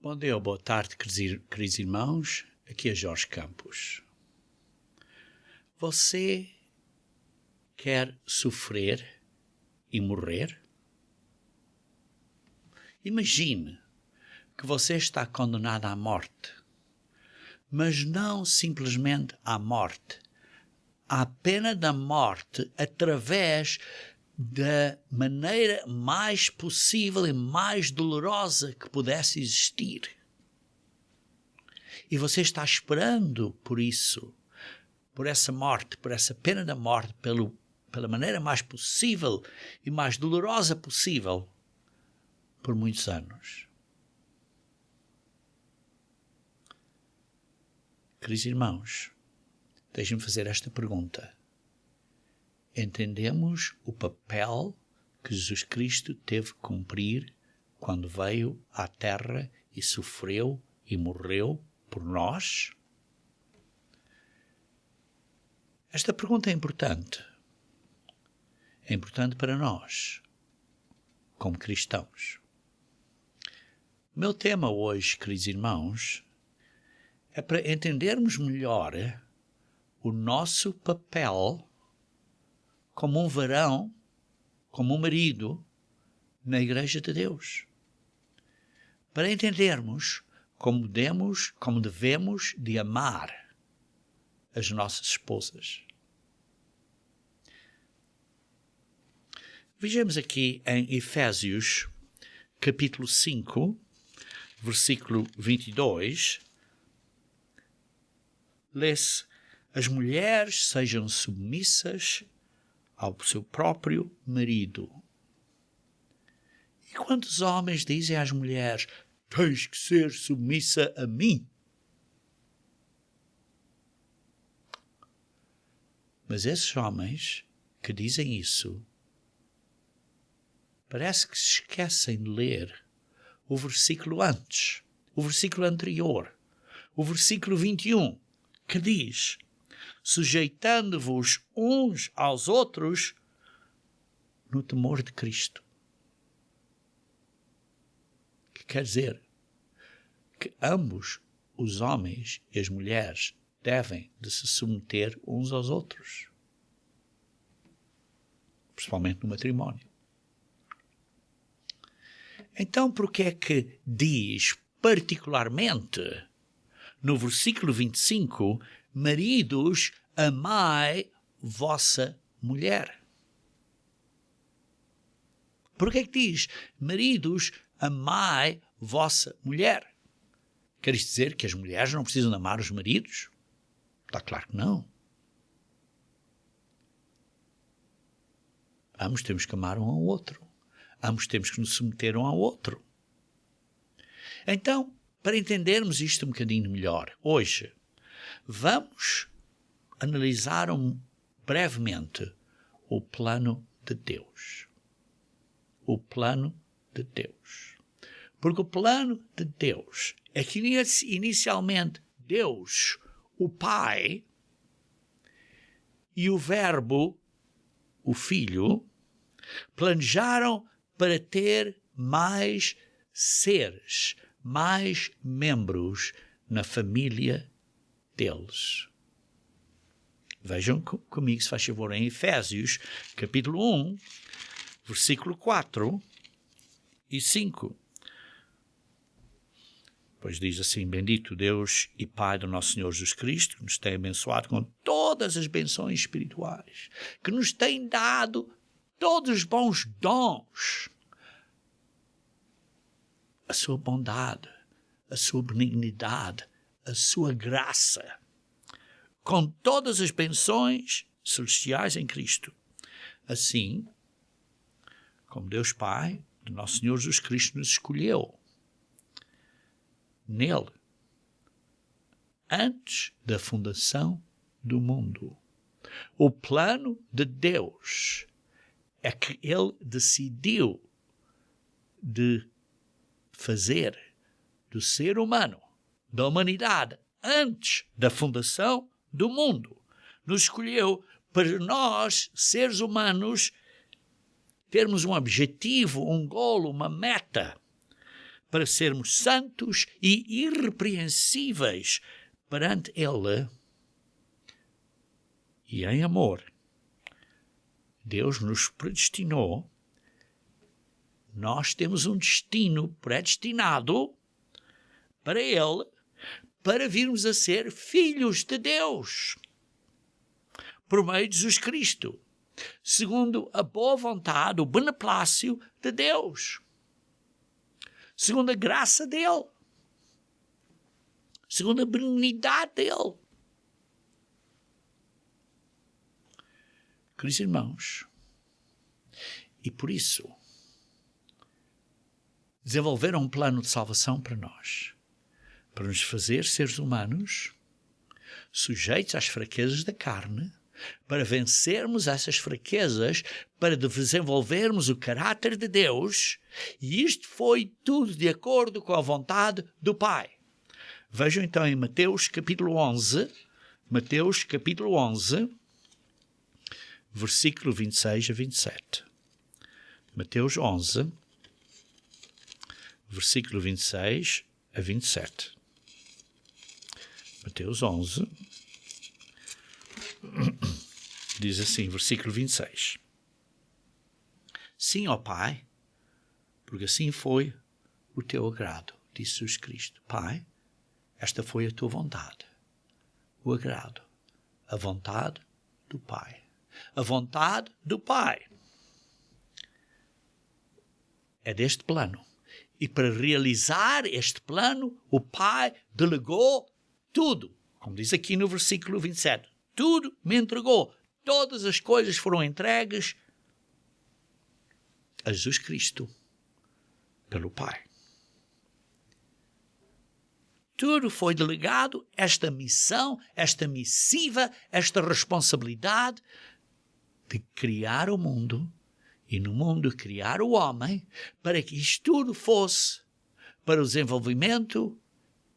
Bom dia ou boa tarde, queridos irmãos. Aqui é Jorge Campos. Você quer sofrer e morrer? Imagine que você está condenado à morte, mas não simplesmente à morte, à pena da morte através da maneira mais possível e mais dolorosa que pudesse existir. E você está esperando por isso, por essa morte, por essa pena da morte, pela maneira mais possível e mais dolorosa possível, por muitos anos. Queridos irmãos, deixem-me fazer esta pergunta. Entendemos o papel que Jesus Cristo teve que cumprir quando veio à Terra e sofreu e morreu por nós? Esta pergunta é importante. É importante para nós, como cristãos. O meu tema hoje, queridos irmãos, é para entendermos melhor o nosso papel como um varão, como um marido, na Igreja de Deus. Para entendermos como devemos de amar as nossas esposas. Vejamos aqui em Efésios, capítulo 5, versículo 22, lê-se: as mulheres sejam submissas ao seu próprio marido. E quantos homens dizem às mulheres: tens que ser submissa a mim? Mas esses homens que dizem isso, parece que se esquecem de ler o versículo antes, o versículo anterior, o versículo 21, que diz: sujeitando-vos uns aos outros no temor de Cristo. Que quer dizer que ambos, os homens e as mulheres, devem de se submeter uns aos outros, principalmente no matrimónio. Então, por que é que diz particularmente no versículo 25, maridos, amai vossa mulher? Por que é que diz, maridos, amai vossa mulher? Quer isto dizer que as mulheres não precisam de amar os maridos? Está claro que não. Ambos temos que amar um ao outro. Ambos temos que nos submeter um ao outro. Então, para entendermos isto um bocadinho melhor, hoje, vamos analisar brevemente o plano de Deus. O plano de Deus. Porque o plano de Deus é que inicialmente Deus, o Pai, e o Verbo, o Filho, planejaram para ter mais seres, mais membros na família deles. Vejam comigo, se faz favor, em Efésios, capítulo 1, versículo 4 e 5. Pois diz assim: bendito Deus e Pai do nosso Senhor Jesus Cristo, que nos tem abençoado com todas as bênçãos espirituais, que nos tem dado todos os bons dons, a sua bondade, a sua benignidade, a sua graça, com todas as bênçãos celestiais em Cristo. Assim, como Deus Pai do nosso Senhor Jesus Cristo nos escolheu nele, antes da fundação do mundo. O plano de Deus é que ele decidiu de fazer do ser humano, da humanidade, antes da fundação do mundo. Nos escolheu para nós, seres humanos, termos um objetivo, um golo, uma meta, para sermos santos e irrepreensíveis perante Ele. E em amor, Deus nos predestinou. Nós temos um destino predestinado para Ele, para virmos a ser filhos de Deus, por meio de Jesus Cristo, segundo a boa vontade, o beneplácito de Deus, segundo a graça dEle, segundo a benignidade dEle. Queridos irmãos, e por isso desenvolveram um plano de salvação para nós, para nos fazer seres humanos sujeitos às fraquezas da carne, para vencermos essas fraquezas, para desenvolvermos o caráter de Deus, e isto foi tudo de acordo com a vontade do Pai. Vejam então em Mateus capítulo 11, versículo 26 a 27. Mateus 11, versículo 26 a 27. Mateus 11, diz assim, versículo 26. Sim, ó Pai, porque assim foi o teu agrado, disse Jesus Cristo. Pai, esta foi a tua vontade, o agrado, a vontade do Pai. A vontade do Pai é deste plano. E para realizar este plano, o Pai delegou tudo. Como diz aqui no versículo 27. Tudo me entregou. Todas as coisas foram entregues a Jesus Cristo pelo Pai. Tudo foi delegado, esta missão, esta missiva, esta responsabilidade de criar o mundo e no mundo criar o homem, para que isto tudo fosse para o desenvolvimento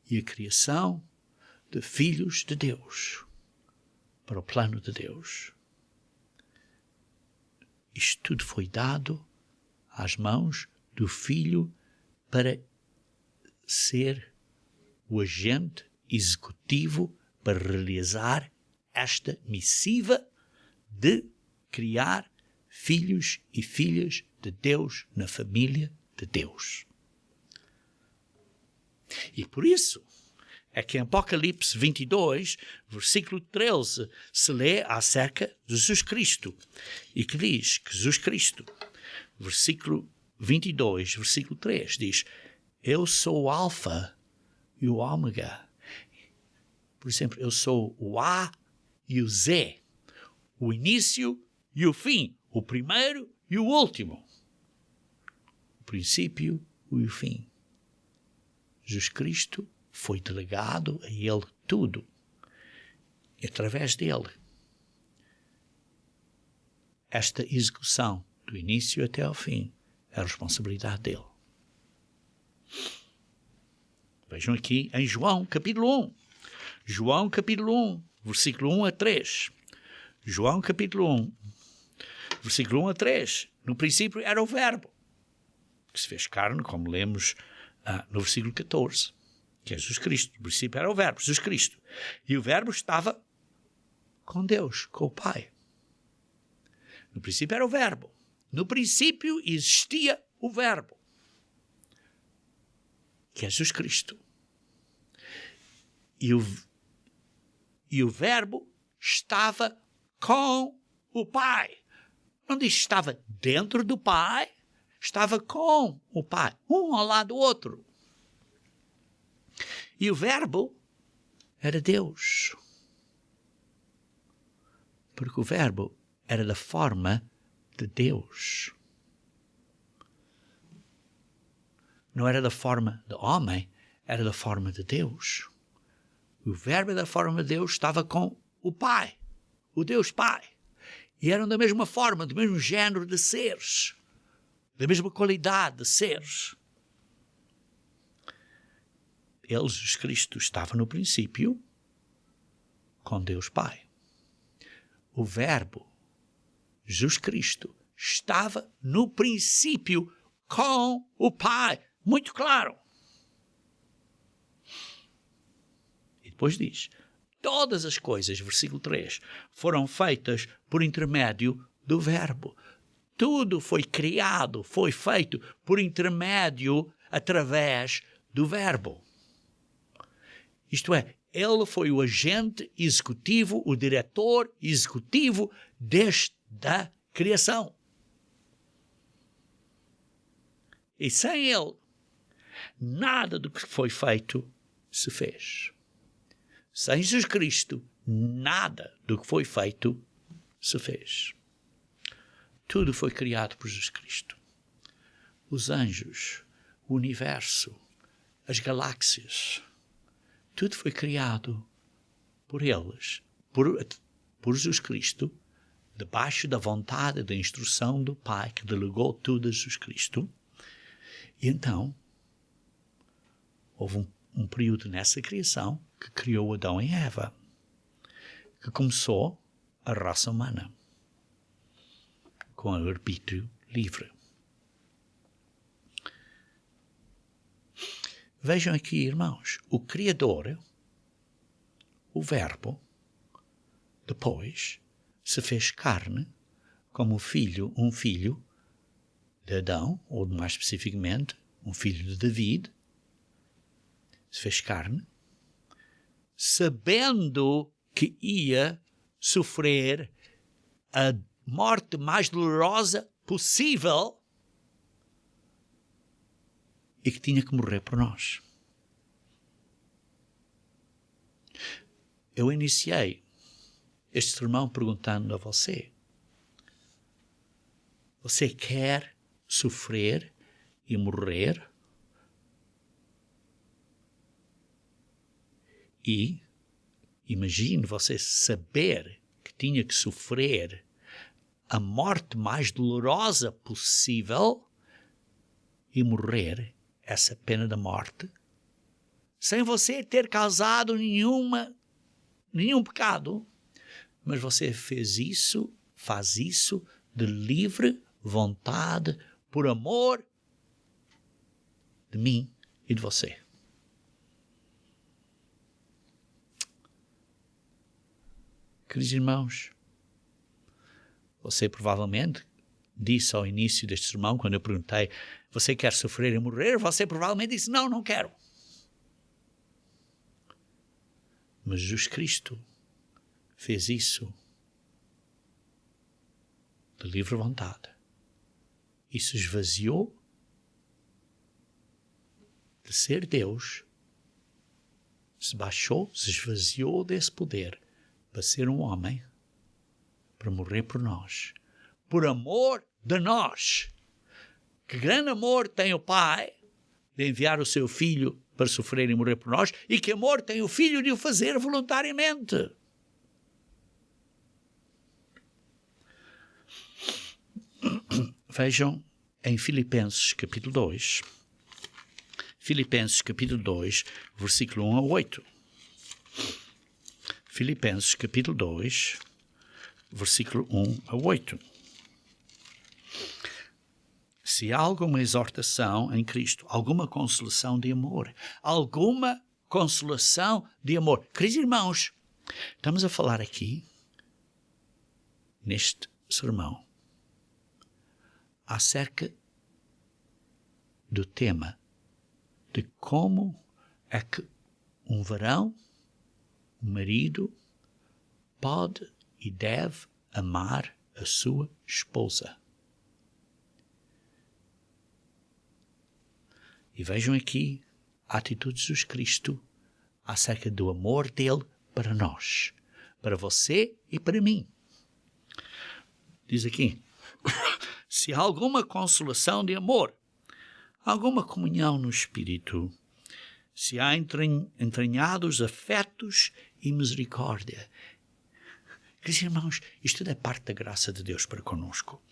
e a criação de filhos de Deus, para o plano de Deus. Isto tudo foi dado às mãos do Filho para ser o agente executivo para realizar esta missiva de criar filhos e filhas de Deus na família de Deus. E por isso é que em Apocalipse 22, versículo 13, se lê acerca de Jesus Cristo, e que diz que Jesus Cristo, versículo 22, versículo 3, diz: eu sou o Alfa e o Ômega. Por exemplo, eu sou o A e o Z, o início e o fim, o primeiro e o último, o princípio e o fim. Jesus Cristo foi delegado a Ele tudo, e através dele, esta execução do início até ao fim é a responsabilidade dele. Vejam aqui em João capítulo 1. João capítulo 1, versículo 1 a 3. João capítulo 1, versículo 1 a 3. No princípio era o Verbo, que se fez carne, como lemos no versículo 14, que é Jesus Cristo. No princípio era o Verbo, Jesus Cristo. E o Verbo estava com Deus, com o Pai. No princípio era o Verbo. No princípio existia o Verbo, que é Jesus Cristo. E o Verbo estava com o Pai. Não diz que estava dentro do Pai, estava com o Pai, um ao lado do outro. E o Verbo era Deus. Porque o Verbo era da forma de Deus. Não era da forma de homem, era da forma de Deus. O Verbo da forma de Deus estava com o Pai, o Deus Pai. E eram da mesma forma, do mesmo género de seres, da mesma qualidade de seres. Ele, Jesus Cristo, estava no princípio com Deus Pai. O Verbo, Jesus Cristo, estava no princípio com o Pai. Muito claro. depois diz, todas as coisas, versículo 3, foram feitas por intermédio do Verbo. Tudo foi criado, foi feito por intermédio, através do Verbo. Isto é, ele foi o agente executivo, o diretor executivo da criação. E sem ele, nada do que foi feito se fez. Sem Jesus Cristo, nada do que foi feito se fez. Tudo foi criado por Jesus Cristo. Os anjos, o universo, as galáxias, tudo foi criado por eles, por Jesus Cristo, debaixo da vontade e da instrução do Pai, que delegou tudo a Jesus Cristo. E então, houve um período nessa criação que criou Adão e Eva, que começou a raça humana, com o arbítrio livre. Vejam aqui, irmãos, o Criador, o Verbo, depois se fez carne como um filho de Adão, ou mais especificamente, um filho de David, se fez carne, sabendo que ia sofrer a morte mais dolorosa possível e que tinha que morrer por nós. Eu iniciei este sermão perguntando a você: você quer sofrer e morrer? E imagine você saber que tinha que sofrer a morte mais dolorosa possível e morrer essa pena da morte, sem você ter causado nenhum pecado, mas você faz isso de livre vontade, por amor de mim e de você. Queridos irmãos, você provavelmente disse ao início deste sermão, quando eu perguntei, você quer sofrer e morrer? Você provavelmente disse, não quero. Mas Jesus Cristo fez isso de livre vontade e se esvaziou de ser Deus, se baixou, se esvaziou desse poder para ser um homem, para morrer por nós, por amor de nós. Que grande amor tem o Pai de enviar o seu Filho para sofrer e morrer por nós, e que amor tem o Filho de o fazer voluntariamente. Vejam em Filipenses capítulo 2. Filipenses capítulo 2, versículo 1 a 8. Filipenses capítulo 2, versículo 1 a 8. Se há alguma exortação em Cristo, alguma consolação de amor, alguma consolação de amor. Queridos irmãos, estamos a falar aqui, neste sermão, acerca do tema de como é que um varão, um marido, pode e deve amar a sua esposa. E vejam aqui a atitude de Jesus Cristo acerca do amor dele para nós, para você e para mim. Diz aqui, se há alguma consolação de amor, alguma comunhão no Espírito, se há entranhados afetos e misericórdia. Queridos irmãos, isto tudo é parte da graça de Deus para conosco.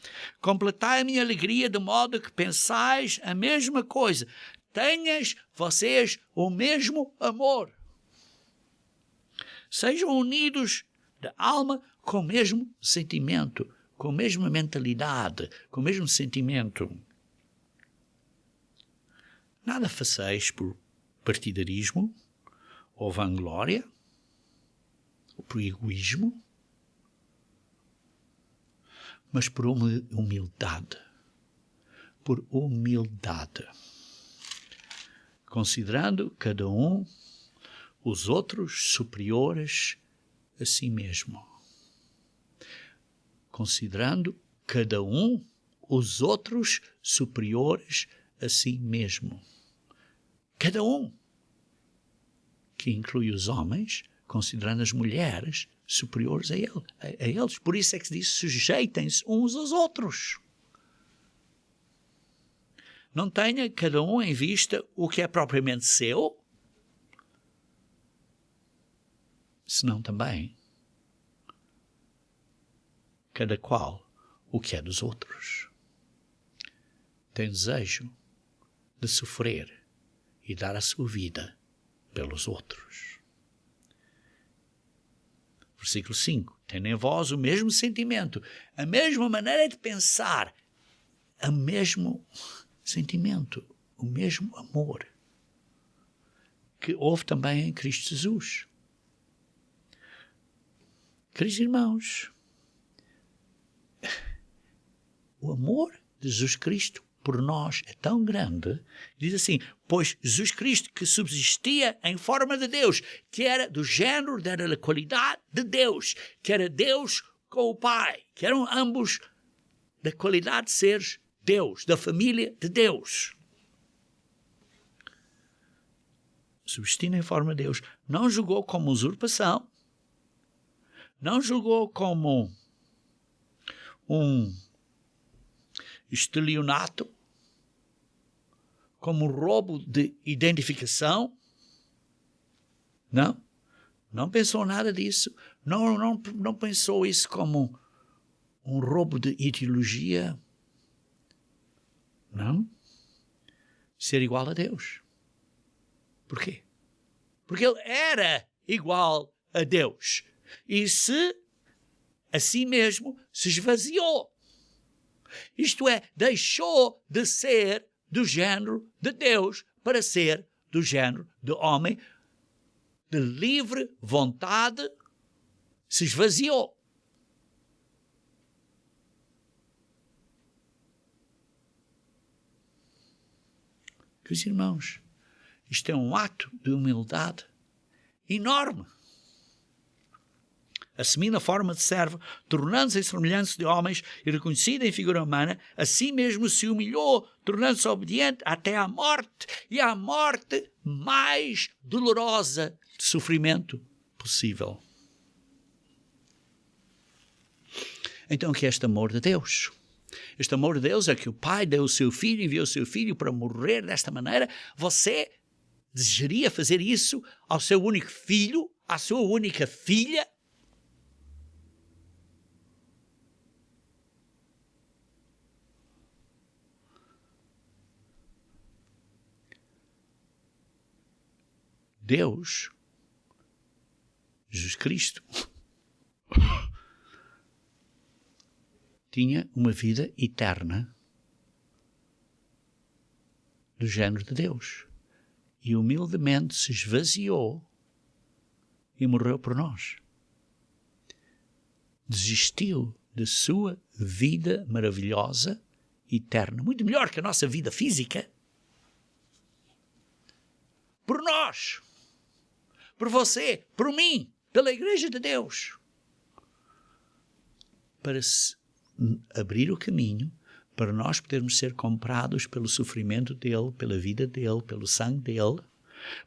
Completai a minha alegria de modo que pensais a mesma coisa. Tenhas vocês o mesmo amor. Sejam unidos de alma com o mesmo sentimento, com a mesma mentalidade, com o mesmo sentimento. Nada façais por partidarismo ou vanglória, por egoísmo, mas por humildade. Por humildade. Considerando cada um os outros superiores a si mesmo. Considerando cada um os outros superiores a si mesmo. Cada um. Que inclui os homens, considerando as mulheres superiores a eles. Por isso é que se diz, sujeitem-se uns aos outros. Não tenha cada um em vista o que é propriamente seu, senão também cada qual o que é dos outros. Tem desejo de sofrer e dar a sua vida pelos outros. Versículo 5. Tenham em vós o mesmo sentimento, a mesma maneira de pensar, o mesmo sentimento, o mesmo amor que houve também em Cristo Jesus. Queridos irmãos, o amor de Jesus Cristo por nós é tão grande, diz assim, pois Jesus Cristo que subsistia em forma de Deus, que era do género, da qualidade de Deus, que era Deus com o Pai, que eram ambos da qualidade de seres Deus, da família de Deus. Subsistindo em forma de Deus, não julgou como usurpação, não julgou como um estelionato, como roubo de identificação. Não pensou nada disso. Não pensou isso como um roubo de ideologia. Não. Ser igual a Deus. Por quê? Porque ele era igual a Deus. E a si mesmo se esvaziou. Isto é, deixou de ser do género de Deus para ser do género de homem, de livre vontade, se esvaziou. Queridos irmãos, isto é um ato de humildade enorme. Assumindo a forma de servo, tornando-se em semelhança de homens e reconhecido em figura humana, assim mesmo se humilhou, tornando-se obediente até à morte, e à morte mais dolorosa de sofrimento possível. Então, o que é este amor de Deus? Este amor de Deus é que o Pai deu o seu Filho, enviou o seu Filho para morrer desta maneira. Você desejaria fazer isso ao seu único filho, à sua única filha? Deus, Jesus Cristo, tinha uma vida eterna do género de Deus e humildemente se esvaziou e morreu por nós. Desistiu da sua vida maravilhosa, eterna, muito melhor que a nossa vida física, por nós. Por você, por mim, pela Igreja de Deus, para abrir o caminho para nós podermos ser comprados pelo sofrimento dele, pela vida dele, pelo sangue dele,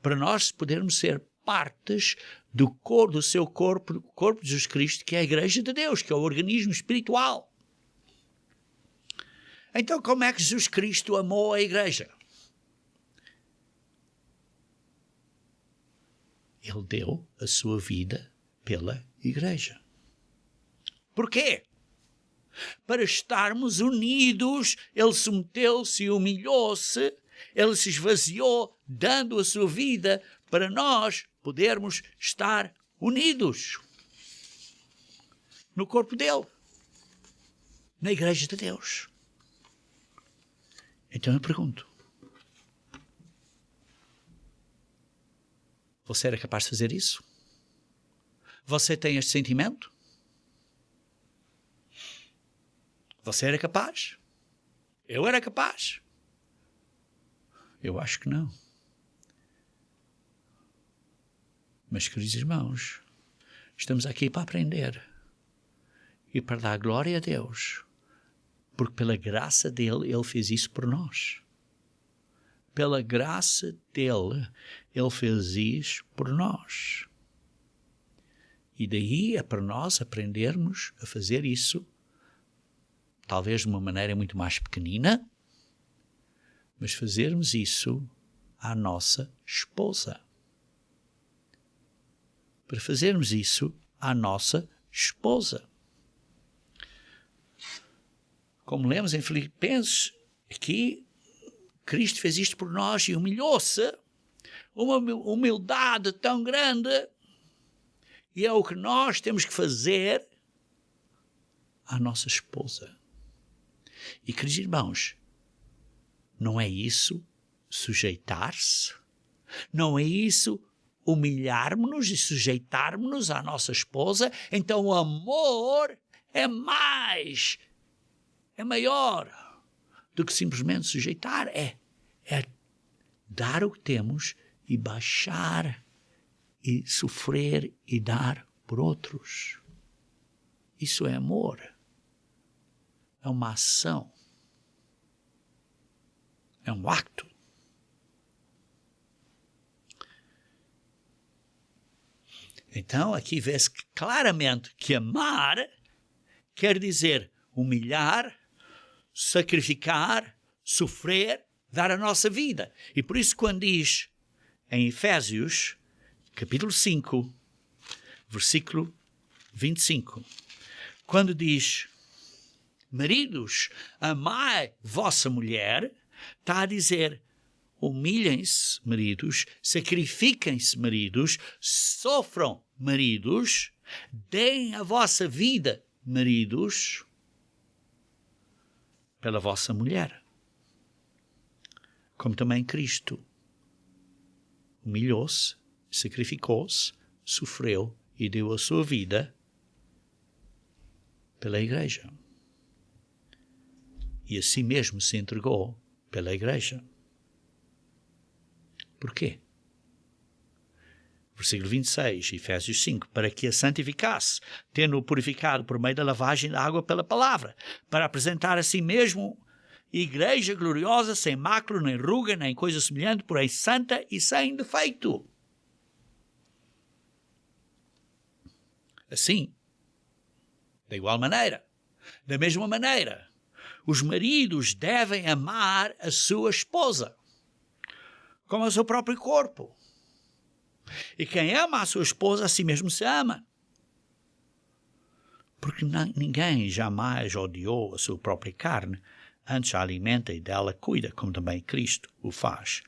para nós podermos ser partes do seu corpo, do corpo de Jesus Cristo, que é a Igreja de Deus, que é o organismo espiritual. Então, como é que Jesus Cristo amou a Igreja? Ele deu a sua vida pela Igreja. Porquê? Para estarmos unidos, ele submeteu-se e humilhou-se, ele se esvaziou, dando a sua vida para nós podermos estar unidos no corpo dele, na Igreja de Deus. Então eu pergunto, você era capaz de fazer isso? Você tem este sentimento? Você era capaz? Eu era capaz? Eu acho que não. Mas, queridos irmãos, estamos aqui para aprender e para dar glória a Deus, porque pela graça dele, ele fez isso por nós. Pela graça dele, ele fez isso por nós. E daí é para nós aprendermos a fazer isso, talvez de uma maneira muito mais pequenina, mas fazermos isso à nossa esposa. Para fazermos isso à nossa esposa. Como lemos em Filipenses, aqui, Cristo fez isto por nós e humilhou-se, uma humildade tão grande, e é o que nós temos que fazer à nossa esposa. E, queridos irmãos, não é isso sujeitar-se? Não é isso humilharmos-nos e sujeitarmos-nos à nossa esposa? Então o amor é maior do que simplesmente sujeitar. É dar o que temos e baixar e sofrer e dar por outros. Isso é amor. É uma ação. É um acto. Então, aqui vê-se claramente que amar quer dizer humilhar, sacrificar, sofrer, dar a nossa vida. E por isso, quando diz em Efésios, capítulo 5, versículo 25, quando diz: maridos, amai vossa mulher, está a dizer: humilhem-se, maridos, sacrifiquem-se, maridos, sofram, maridos, deem a vossa vida, maridos, pela vossa mulher. Como também Cristo humilhou-se, sacrificou-se, sofreu e deu a sua vida pela igreja. E assim mesmo se entregou pela igreja. Porquê? Versículo 26, Efésios 5, para que a santificasse, tendo-o purificado por meio da lavagem da água pela palavra, para apresentar a si mesmo igreja gloriosa, sem mácula, nem ruga, nem coisa semelhante, porém santa e sem defeito. Assim, da igual maneira, da mesma maneira, os maridos devem amar a sua esposa como o seu próprio corpo. E quem ama a sua esposa, a si mesmo se ama. Porque ninguém jamais odiou a sua própria carne, antes a alimenta e dela cuida, como também Cristo o faz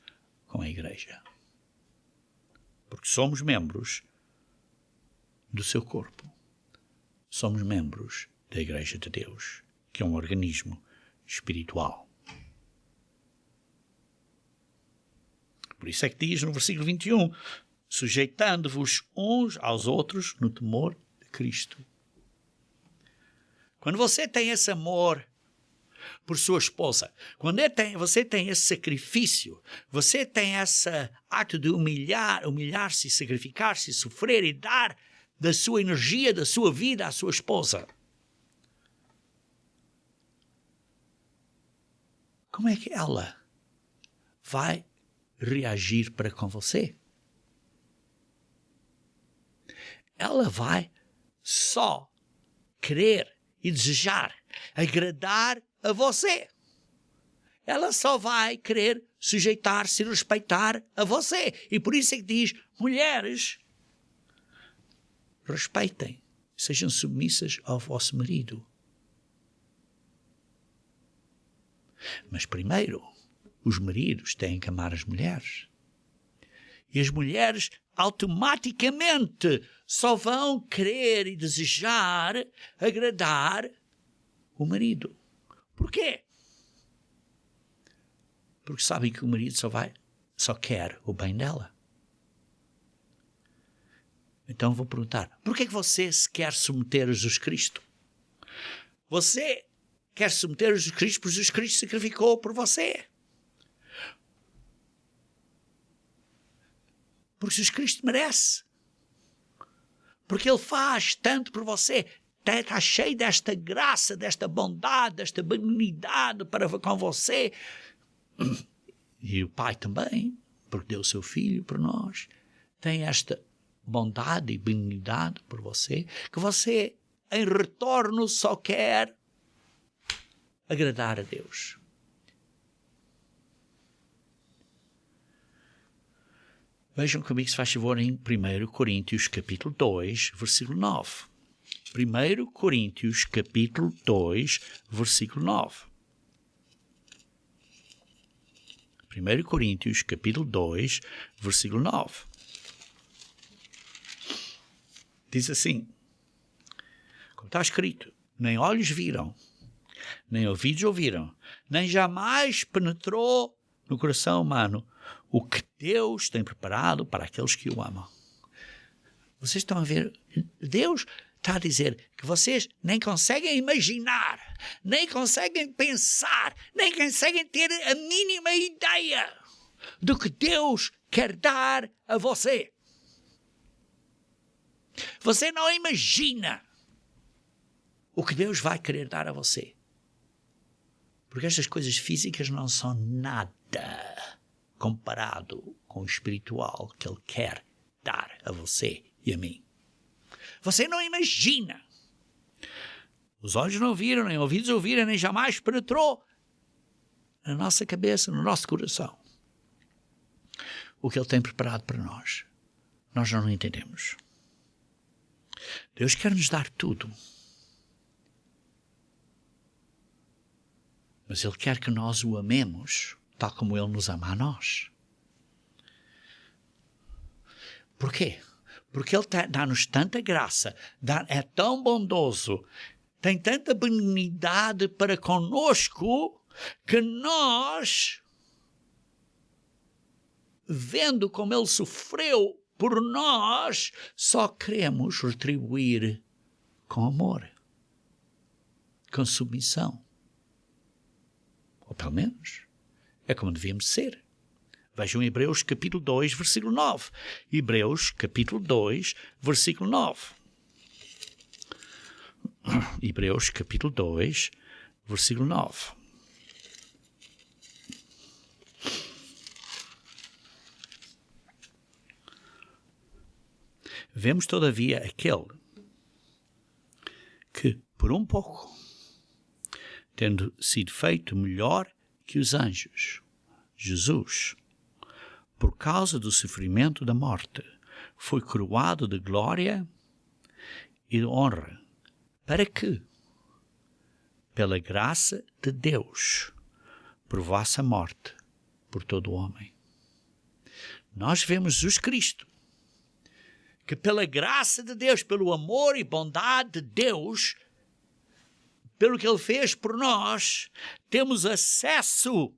com a igreja. Porque somos membros do seu corpo. Somos membros da igreja de Deus, que é um organismo espiritual. Por isso é que diz no versículo 21, sujeitando-vos uns aos outros no temor de Cristo. Quando você tem esse amor por sua esposa, quando você tem esse sacrifício, você tem esse ato de humilhar-se, sacrificar-se, sofrer e dar da sua energia, da sua vida à sua esposa. Como é que ela vai reagir para com você? Ela vai só querer e desejar agradar a você. Ela só vai querer sujeitar-se e respeitar a você. E por isso é que diz, mulheres, respeitem, sejam submissas ao vosso marido. Mas primeiro, os maridos têm que amar as mulheres. E as mulheres automaticamente só vão querer e desejar agradar o marido. Por quê? Porque sabem que o marido só quer o bem dela. Então vou perguntar, por que você se quer submeter a Jesus Cristo? Você quer submeter a Jesus Cristo porque Jesus Cristo sacrificou por você. Porque Jesus Cristo merece. Porque Ele faz tanto por você. Está cheio desta graça, desta bondade, desta benignidade para com você. E o Pai também, porque deu o seu Filho por nós. Tem esta bondade e benignidade por você, que você, em retorno, só quer agradar a Deus. Vejam comigo, se faz favor, em 1 Coríntios, capítulo 2, versículo 9. 1 Coríntios, capítulo 2, versículo 9. 1 Coríntios, capítulo 2, versículo 9. Diz assim, como está escrito, nem olhos viram, nem ouvidos ouviram, nem jamais penetrou no coração humano o que Deus tem preparado para aqueles que o amam. Vocês estão a ver? Deus está a dizer que vocês nem conseguem imaginar, nem conseguem pensar, nem conseguem ter a mínima ideia do que Deus quer dar a você. Você não imagina o que Deus vai querer dar a você. Porque estas coisas físicas não são nada comparado com o espiritual que Ele quer dar a você e a mim. Você não imagina. Os olhos não viram, nem ouvidos ouviram, nem jamais penetrou na nossa cabeça, no nosso coração. O que Ele tem preparado para nós. Nós não entendemos. Deus quer nos dar tudo. Mas Ele quer que nós o amemos, tal como Ele nos ama a nós. Por quê? Porque Ele dá-nos tanta graça, é tão bondoso, tem tanta benignidade para conosco, que nós, vendo como Ele sofreu por nós, só queremos retribuir com amor, com submissão. Ou pelo menos, é como devíamos ser. Vejam Hebreus capítulo 2, versículo 9. Hebreus capítulo 2, versículo 9. Hebreus capítulo 2, versículo 9. Vemos, todavia, aquele que, por um pouco, tendo sido feito melhor que os anjos, Jesus, por causa do sofrimento da morte, foi coroado de glória e de honra, para que, pela graça de Deus, provasse a morte por todo o homem. Nós vemos Jesus Cristo, que pela graça de Deus, pelo amor e bondade de Deus, pelo que Ele fez por nós, temos acesso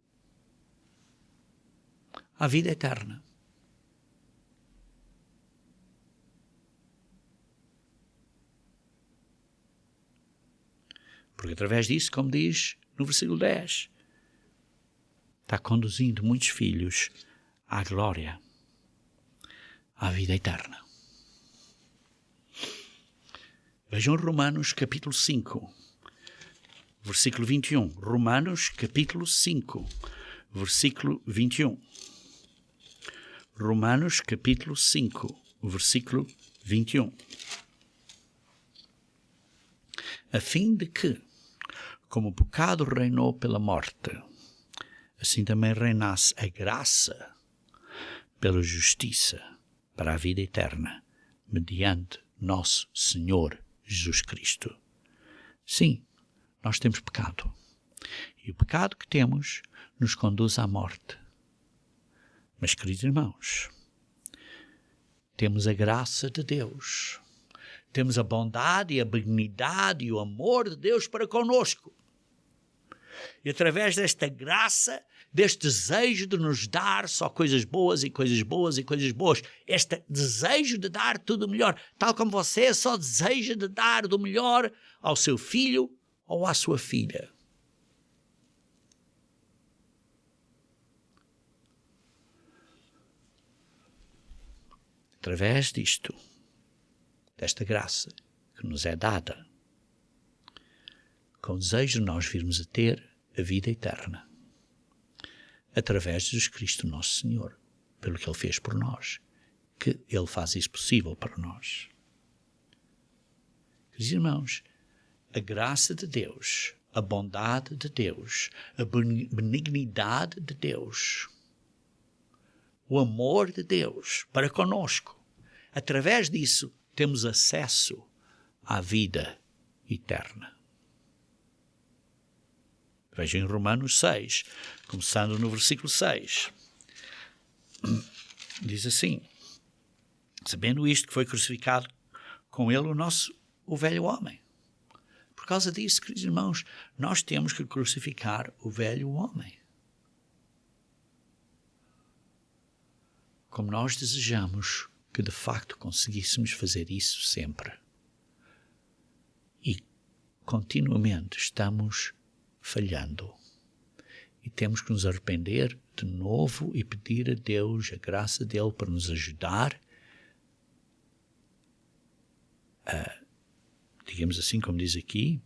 à vida eterna. Porque através disso, como diz no versículo 10, está conduzindo muitos filhos à glória, à vida eterna. Vejam Romanos capítulo 5, versículo 21. Romanos capítulo 5, versículo 21. Romanos capítulo 5, versículo 21. A fim de que, como o pecado reinou pela morte, assim também reinasse a graça pela justiça para a vida eterna, mediante nosso Senhor Jesus Cristo. Sim, nós temos pecado. E o pecado que temos nos conduz à morte. Mas, queridos irmãos, temos a graça de Deus. Temos a bondade e a benignidade e o amor de Deus para conosco. E através desta graça deste desejo de nos dar só coisas boas e coisas boas e coisas boas. Este desejo de dar tudo melhor, tal como você só deseja de dar do melhor ao seu filho ou à sua filha. Através disto, desta graça que nos é dada, com o desejo de nós virmos a ter a vida eterna, através de Jesus Cristo nosso Senhor, pelo que Ele fez por nós, que Ele faz isso possível para nós. Queridos irmãos, a graça de Deus, a bondade de Deus, a benignidade de Deus, o amor de Deus para conosco, através disso temos acesso à vida eterna. Vejam em Romanos 6, começando no versículo 6. Diz assim: sabendo isto, que foi crucificado com ele o velho homem. Por causa disso, queridos irmãos, nós temos que crucificar o velho homem. Como nós desejamos que de facto conseguíssemos fazer isso sempre. E continuamente estamos falhando. E temos que nos arrepender de novo e pedir a Deus a graça dele para nos ajudar a, digamos assim, como diz aqui,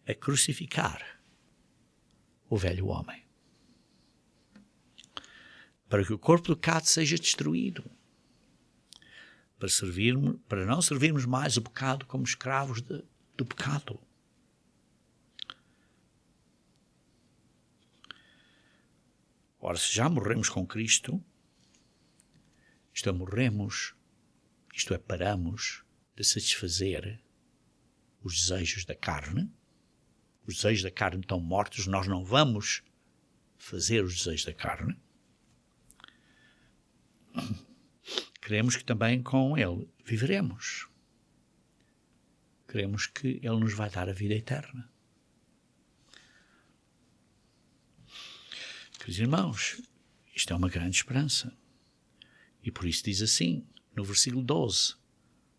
a crucificar o velho homem. Para que o corpo do pecado seja destruído. Para não servirmos mais o pecado como escravos do pecado. Ora, se já morremos com Cristo, paramos de satisfazer os desejos da carne. Os desejos da carne estão mortos, nós não vamos fazer os desejos da carne. Queremos que também com Ele viveremos. Queremos que Ele nos vai dar a vida eterna. Queridos irmãos, isto é uma grande esperança. E por isso diz assim, no versículo 12,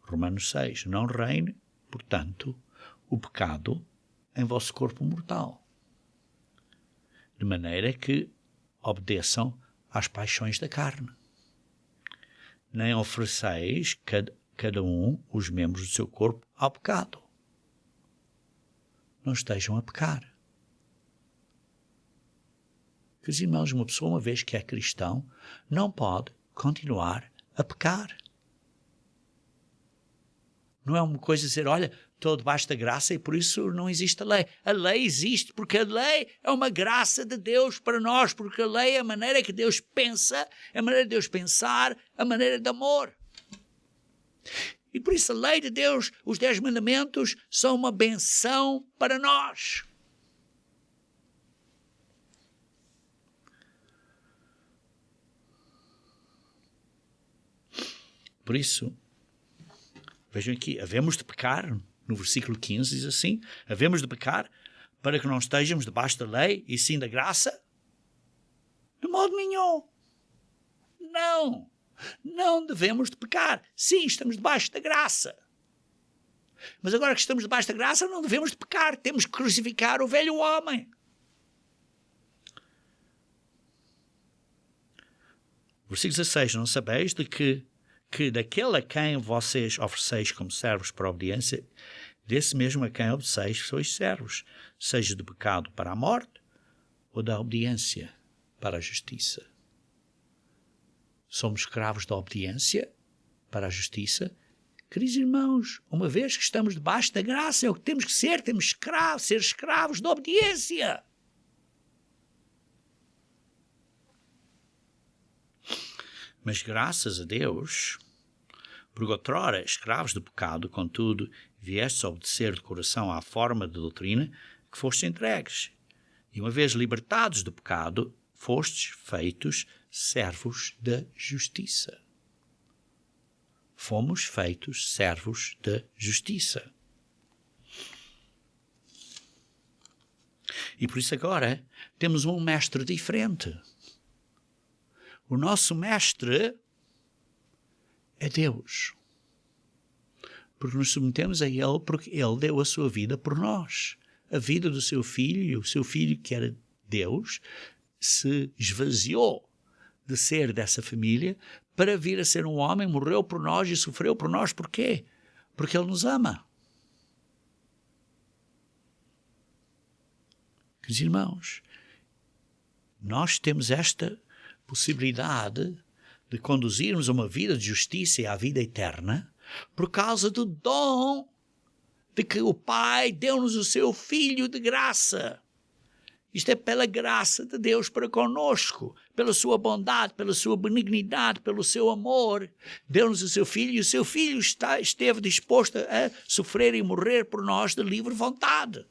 Romanos 6, não reine, portanto, o pecado em vosso corpo mortal, de maneira que obedeçam às paixões da carne. Nem ofereceis cada um os membros do seu corpo ao pecado. Não estejam a pecar. Queridos irmãos, uma pessoa, uma vez que é cristão, não pode continuar a pecar. Não é uma coisa dizer, olha, estou debaixo da graça e por isso não existe a lei. A lei existe porque a lei é uma graça de Deus para nós, porque a lei é a maneira que Deus pensa, é a maneira de Deus pensar, a maneira de amor. E por isso a lei de Deus, os 10 mandamentos, são uma benção para nós. Por isso, vejam aqui, havemos de pecar, no versículo 15 diz assim, havemos de pecar para que não estejamos debaixo da lei e sim da graça? De modo nenhum. Não devemos de pecar. Sim, estamos debaixo da graça. Mas agora que estamos debaixo da graça, não devemos de pecar. Temos que crucificar o velho homem. Versículo 16, não sabeis de que daquele a quem vocês ofereceis como servos para a obediência, desse mesmo a quem obedeceis sois servos, seja do pecado para a morte ou da obediência para a justiça. Somos escravos da obediência para a justiça. Queridos irmãos, uma vez que estamos debaixo da graça, é o que temos que ser, temos que ser escravos da obediência. Mas graças a Deus, porque outrora escravos do pecado, contudo, viestes a obedecer de coração à forma de doutrina que fostes entregues. E uma vez libertados do pecado, fostes feitos servos da justiça. Fomos feitos servos da justiça. E por isso agora temos um mestre diferente. O nosso mestre é Deus. Porque nos submetemos a Ele, porque Ele deu a sua vida por nós. A vida do seu filho, e o seu filho, que era Deus, se esvaziou de ser dessa família para vir a ser um homem, morreu por nós e sofreu por nós. Porquê? Porque Ele nos ama. Queridos irmãos, nós temos esta possibilidade de conduzirmos uma vida de justiça e à vida eterna por causa do dom de que o Pai deu-nos o seu Filho de graça. Isto é pela graça de Deus para conosco, pela sua bondade, pela sua benignidade, pelo seu amor. Deu-nos o seu Filho e o seu Filho esteve disposto a sofrer e morrer por nós de livre vontade.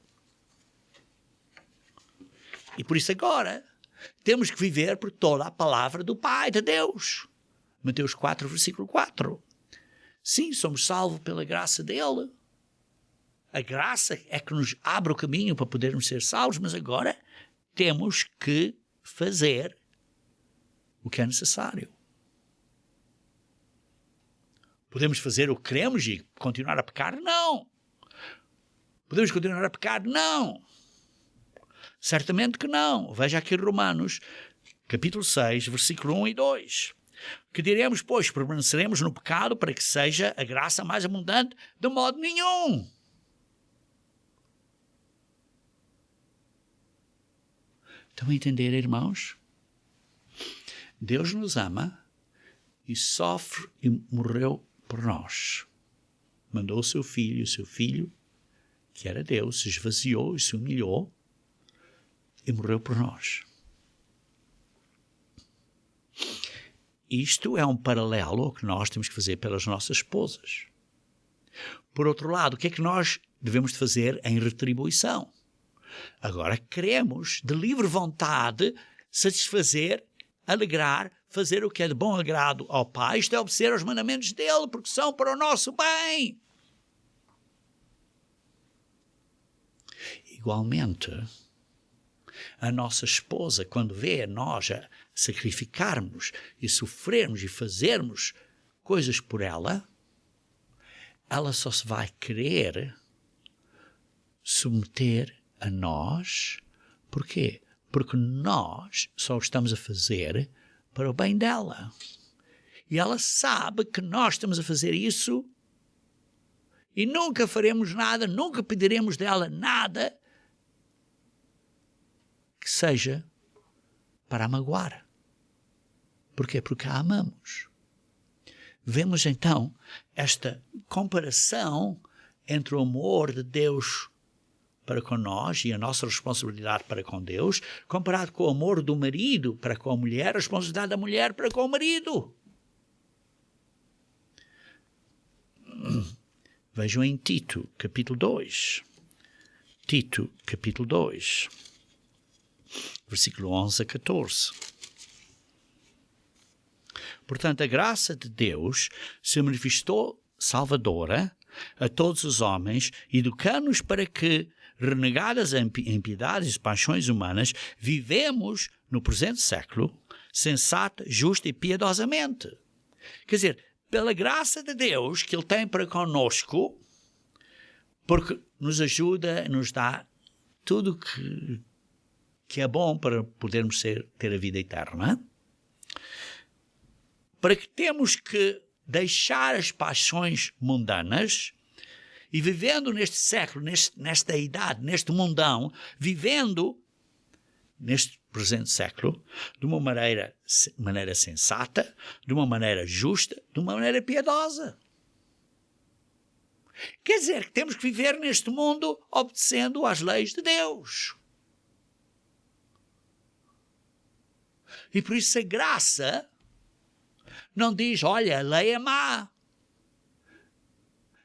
E por isso agora temos que viver por toda a palavra do Pai, de Deus. Mateus 4, versículo 4. Sim, somos salvos pela graça dele. A graça é que nos abre o caminho para podermos ser salvos, mas agora temos que fazer o que é necessário. Podemos fazer o que queremos e continuar a pecar? Não. Podemos continuar a pecar? Não. Certamente que não. Veja aqui Romanos, capítulo 6, versículo 1 e 2. Que diremos, pois, permaneceremos no pecado para que seja a graça mais abundante? De modo nenhum. Estão a entender, irmãos? Deus nos ama e sofre e morreu por nós. Mandou o seu filho, que era Deus, se esvaziou e se humilhou e morreu por nós. Isto é um paralelo ao que nós temos que fazer pelas nossas esposas. Por outro lado, o que é que nós devemos de fazer em retribuição? Agora queremos, de livre vontade, satisfazer, alegrar, fazer o que é de bom agrado ao Pai, isto é obedecer aos mandamentos dele, porque são para o nosso bem. Igualmente, a nossa esposa, quando vê a nós a sacrificarmos e sofrermos e fazermos coisas por ela, ela só se vai querer submeter a nós. Porquê? Porque nós só o estamos a fazer para o bem dela. E ela sabe que nós estamos a fazer isso e nunca faremos nada, nunca pediremos dela nada que seja para a magoar. Porquê? Porque a amamos. Vemos então esta comparação entre o amor de Deus para com nós e a nossa responsabilidade para com Deus, comparado com o amor do marido para com a mulher, a responsabilidade da mulher para com o marido. Vejam em Tito, capítulo 2. Tito, capítulo 2. Versículo 11 a 14. Portanto, a graça de Deus se manifestou salvadora a todos os homens, educando-nos para que, renegadas as impiedades e paixões humanas, vivemos no presente século sensata, justa e piedosamente. Quer dizer, pela graça de Deus que Ele tem para conosco, porque nos ajuda, nos dá tudo que é bom para podermos ter a vida eterna, para que temos que deixar as paixões mundanas e vivendo neste século, nesta idade, neste mundão, vivendo neste presente século de uma maneira sensata, de uma maneira justa, de uma maneira piedosa. Quer dizer que temos que viver neste mundo obedecendo às leis de Deus. E por isso a graça não diz, olha, a lei é má.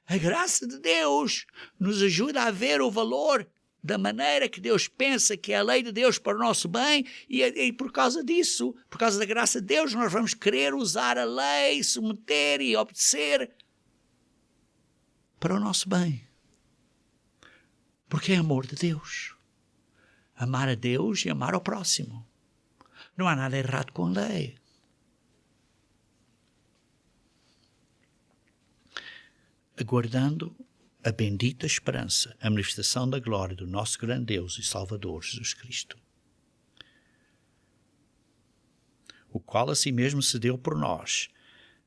A graça de Deus nos ajuda a ver o valor da maneira que Deus pensa que é a lei de Deus para o nosso bem e por causa disso, por causa da graça de Deus, nós vamos querer usar a lei, submeter e obedecer para o nosso bem. Porque é amor de Deus. Amar a Deus e amar ao próximo. Não há nada errado com a lei. Aguardando a bendita esperança, a manifestação da glória do nosso grande Deus e Salvador Jesus Cristo, o qual a si mesmo se deu por nós,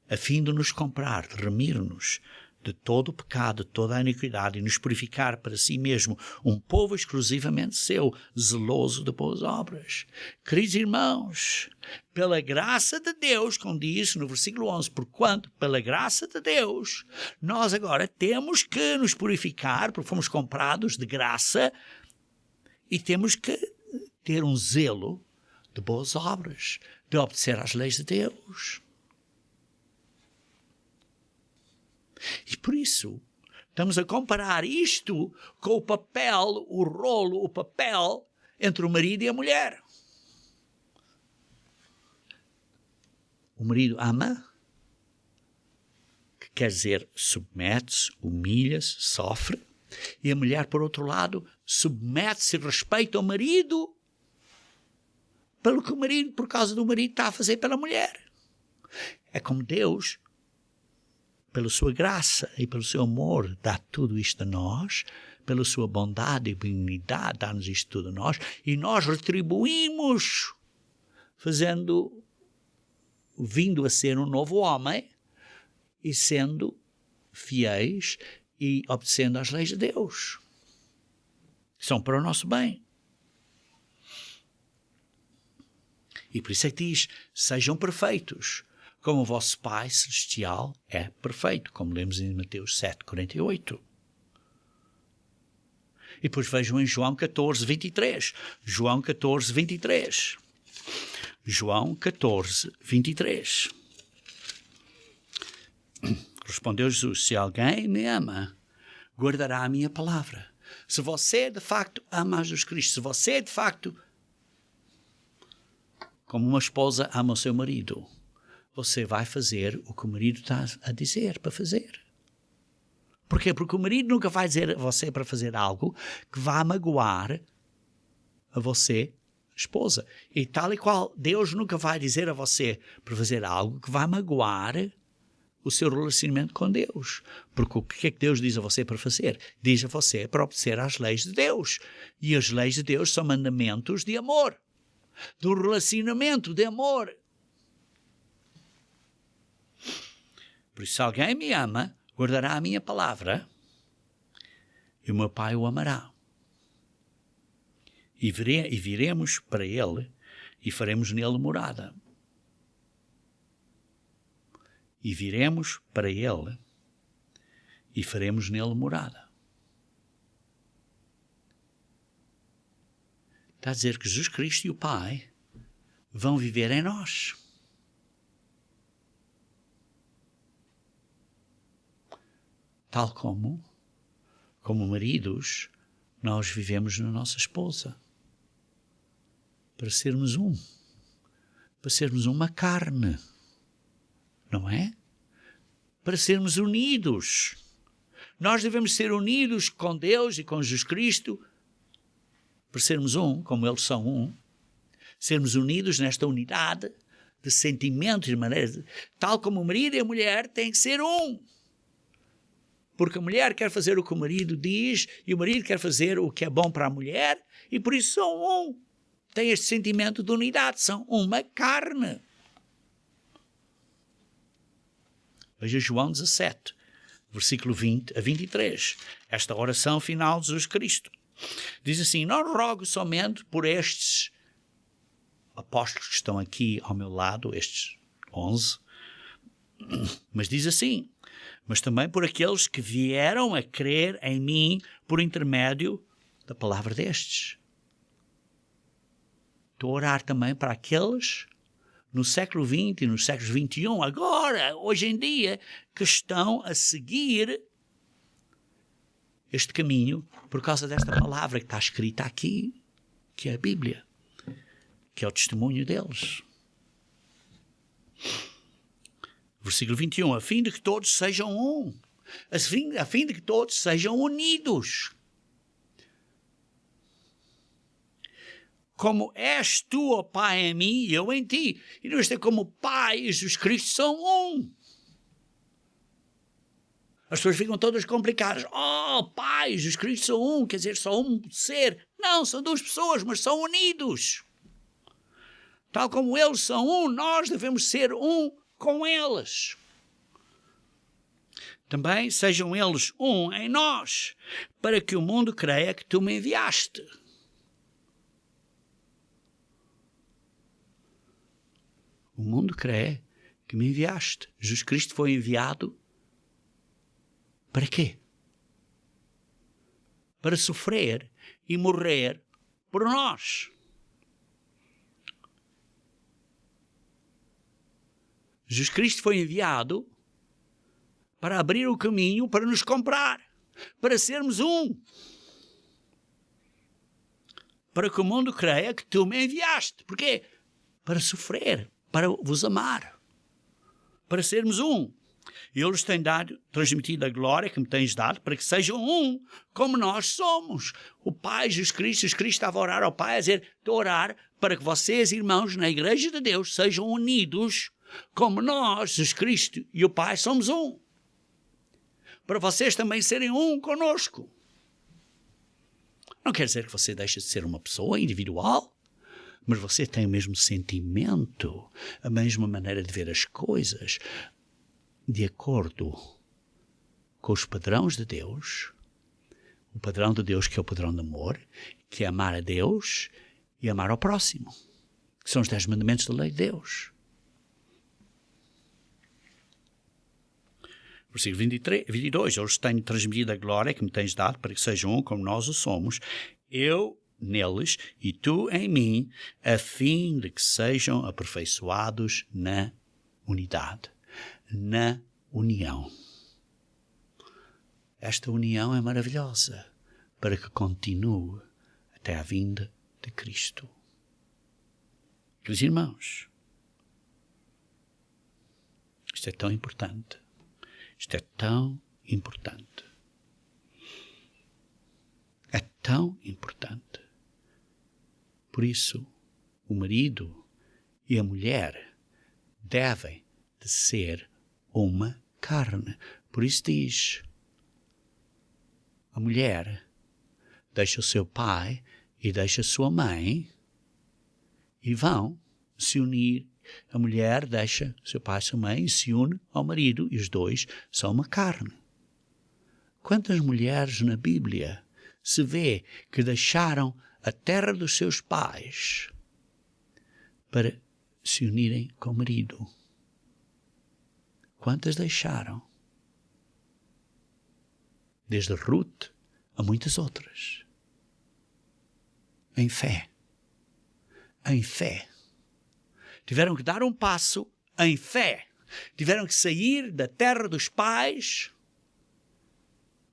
a fim de nos comprar, de remir-nos de todo o pecado, de toda a iniquidade e nos purificar para si mesmo um povo exclusivamente seu, zeloso de boas obras. Queridos irmãos, pela graça de Deus, como diz no versículo 11, porquanto, pela graça de Deus, nós agora temos que nos purificar, porque fomos comprados de graça, e temos que ter um zelo de boas obras, de obedecer às leis de Deus. E por isso, estamos a comparar isto com o papel, o rolo, o papel entre o marido e a mulher. O marido ama, que quer dizer submete-se, humilha-se, sofre, e a mulher, por outro lado, submete-se e respeita o marido pelo que o marido, por causa do marido, está a fazer pela mulher. É como Deus, pela sua graça e pelo seu amor, dá tudo isto a nós, pela sua bondade e benignidade, dá-nos isto tudo a nós, e nós retribuímos, vindo a ser um novo homem, e sendo fiéis e obedecendo às leis de Deus. São para o nosso bem. E por isso é que diz, sejam perfeitos, como o vosso Pai Celestial é perfeito, como lemos em Mateus 7:48. E depois vejam em João 14:23. João 14:23. João 14:23. Respondeu Jesus, se alguém me ama, guardará a minha palavra. Se você de facto ama a Jesus Cristo, se você de facto, como uma esposa ama o seu marido, você vai fazer o que o marido está a dizer para fazer. Porquê? Porque o marido nunca vai dizer a você para fazer algo que vá magoar a você, esposa. E tal e qual, Deus nunca vai dizer a você para fazer algo que vai magoar o seu relacionamento com Deus. Porque o que é que Deus diz a você para fazer? Diz a você para obedecer às leis de Deus. E as leis de Deus são mandamentos de amor. Do relacionamento de amor. Por isso, se alguém me ama, guardará a minha palavra, e o meu Pai o amará. E viremos para ele, e faremos nele morada. E viremos para ele, e faremos nele morada. Está a dizer que Jesus Cristo e o Pai vão viver em nós. Tal como maridos, nós vivemos na nossa esposa. Para sermos para sermos uma carne, não é? Para sermos unidos. Nós devemos ser unidos com Deus e com Jesus Cristo, para sermos como eles são sermos unidos nesta unidade de sentimentos e maneiras, tal como o marido e a mulher têm que ser Porque a mulher quer fazer o que o marido diz e o marido quer fazer o que é bom para a mulher e por isso são Têm este sentimento de unidade, são uma carne. Veja João 17, versículo 20 a 23. Esta oração final de Jesus Cristo. Diz assim, não rogo somente por estes apóstolos que estão aqui ao meu lado, estes 11, mas diz assim, mas também por aqueles que vieram a crer em mim por intermédio da palavra destes. Estou a orar também para aqueles no século XX e no século XXI, agora, hoje em dia, que estão a seguir este caminho por causa desta palavra que está escrita aqui, que é a Bíblia, que é o testemunho deles. Versículo 21, a fim de que todos sejam a fim de que todos sejam unidos. como és tu, ó Pai, em mim e eu em ti. E nós temos como o Pai e Jesus Cristo são um. As pessoas ficam todas complicadas. Oh, Pai, Jesus Cristo são um, quer dizer, só um ser. Não, são duas pessoas, mas são unidos. Tal como eles são um, nós devemos ser um com eles. Também sejam eles um em nós, para que o mundo creia que tu me enviaste. O mundo crê que me enviaste. Jesus Cristo foi enviado para quê? Para sofrer e morrer por nós. Jesus Cristo foi enviado para abrir o caminho para nos comprar, para sermos um. Para que o mundo creia que tu me enviaste. Porquê? Para sofrer, para vos amar, para sermos um. E eles têm transmitido a glória que me tens dado para que sejam um, como nós somos. O Pai, Jesus Cristo estava a orar ao Pai, a dizer, estou a orar para que vocês, irmãos, na Igreja de Deus, sejam unidos, como nós, Jesus Cristo e o Pai, somos um. Para vocês também serem um conosco. Não quer dizer que você deixe de ser uma pessoa individual, mas você tem o mesmo sentimento, a mesma maneira de ver as coisas, de acordo com os padrões de Deus, o padrão de Deus que é o padrão de amor, que é amar a Deus e amar ao próximo, que são os 10 mandamentos da lei de Deus. Versículo 22, eles têm transmitido a glória que me tens dado para que sejam um como nós o somos, eu neles e tu em mim, a fim de que sejam aperfeiçoados na unidade, na união. Esta união é maravilhosa para que continue até a vinda de Cristo. Queridos irmãos, isto é tão importante. Isto é tão importante. É tão importante. Por isso, o marido e a mulher devem de ser uma carne. Por isso diz, a mulher deixa o seu pai e deixa a sua mãe e vão se unir. A mulher deixa seu pai e sua mãe e se une ao marido e os dois são uma carne. Quantas mulheres na Bíblia se vê que deixaram a terra dos seus pais para se unirem com o marido? Quantas deixaram? Desde Ruth a muitas outras. Em fé. Em fé. Tiveram que dar um passo em fé. Tiveram que sair da terra dos pais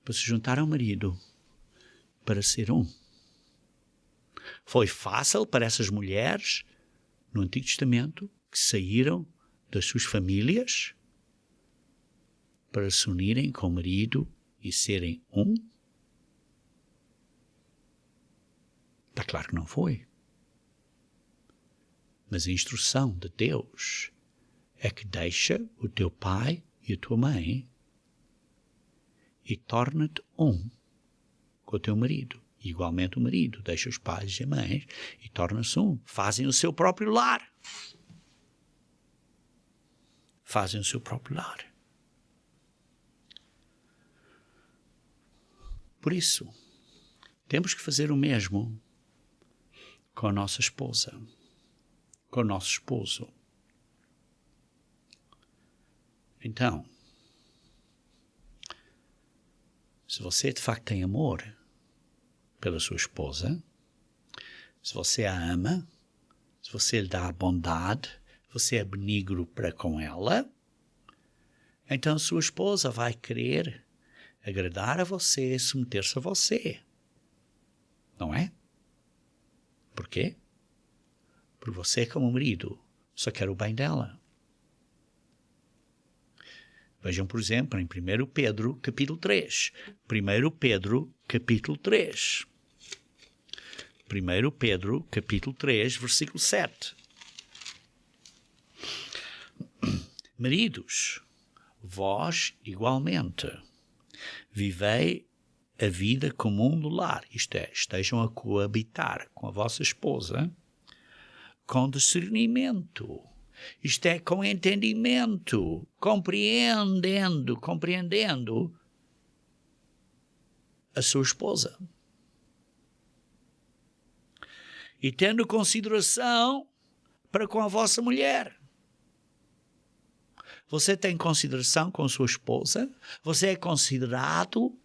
para se juntar ao marido, para ser um. Foi fácil para essas mulheres no Antigo Testamento que saíram das suas famílias para se unirem com o marido e serem um? Está claro que não foi. Mas a instrução de Deus é que deixa o teu pai e a tua mãe e torna-te um com o teu marido. E igualmente o marido deixa os pais e a mãe e torna-se um. Fazem o seu próprio lar. Fazem o seu próprio lar. Por isso, temos que fazer o mesmo com a nossa esposa, com o nosso esposo. Então, se você de facto tem amor pela sua esposa, se você a ama, se você lhe dá bondade, você é benigno para com ela, então sua esposa vai querer agradar a você, submeter-se a você. Não é? Por quê? Porque você, como marido, só quer o bem dela. Vejam, por exemplo, em 1 Pedro, capítulo 3. 1 Pedro, capítulo 3. 1 Pedro, capítulo 3, versículo 7. Maridos, vós igualmente vivei a vida comum no lar, isto é, estejam a coabitar com a vossa esposa com discernimento, isto é, com entendimento, compreendendo a sua esposa. E tendo consideração para com a vossa mulher. Você tem consideração com a sua esposa, você é considerado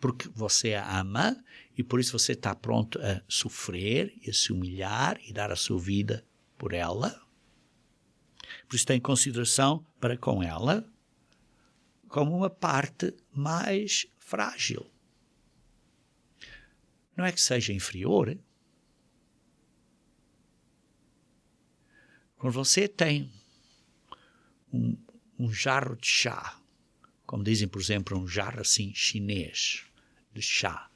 porque você a ama e por isso você está pronto a sofrer e a se humilhar e dar a sua vida por ela. Por isso tem consideração para com ela como uma parte mais frágil. Não é que seja inferior. Quando você tem um jarro de chá, como dizem, por exemplo, um jarro assim chinês de chá,